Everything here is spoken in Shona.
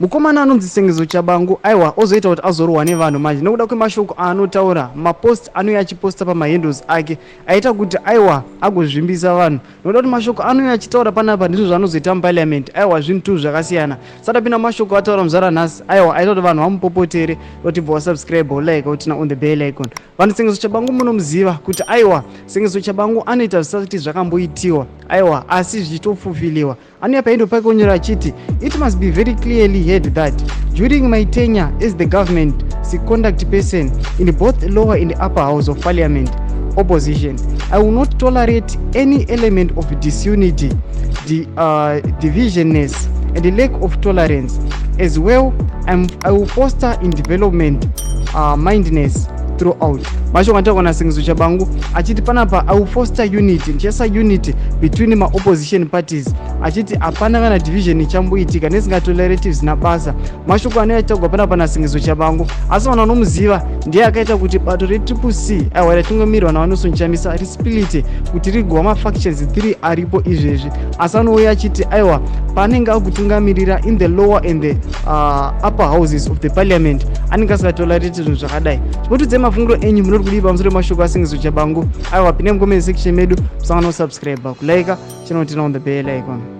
mukomana anonzi Sengezo Tshabangu aiwa ozoita kuti azorohwa nevanhu manje nekuda kwemashoko anotaura mapost anouya achiposta pamahandles ake aita kuti aiwa agozvimbisa vanhu nekuda kuti mashoko anouya achitaura panapa ndizvo zvanozoita muparliament aiwa zvinhu tu zvakasiyana sadapinda mashoko ataura muzara nhasi aiwa aita kuti vanhu vamupopotere kuti bva wasubscribe like kuti na on the bell icon. Vanhu Sengezo Tshabangu munomuziva kuti aiwa Sengezo Tshabangu anoita zvisati zvakamboitiwa aiwa asi zvichitofufiliwa. Anouya paindo pake onyora achiti it must be very clearly heard that during my tenure as the government conduct person in both the lower and the upper house of parliament opposition, I will not tolerate any element of disunity, divisionness and the lack of tolerance. As well, I will foster in development mindedness throughout. Mashoko anataura Sengezo Tshabangu achiti panapa I will foster unity, ndichaisa unity between ma opposition parties, achiti hapana kana division ichamboitika nesingatolerative zina basa. Mashoko anoitaurwa panapa naSengezo Tshabangu asi vanhu vanomuziva ndiye akaita kuti bato reTCC aiwa ratungamirwa navanosonjamisa rispilite kuti rigova mafactions 3 aripo izvezvi, asi anouya achiti aiwa paanenge akutungamirira in the lower and the upper houses of the parliament anenge asingatolerate zvinhu zvakadai. Chipotudze mafungiro enyu munoti kudii pamusoro pemashoko aSengezo Tshabangu aiwa pinda mucomment section medu musangano subscribe kulike channel tina on the bell icon.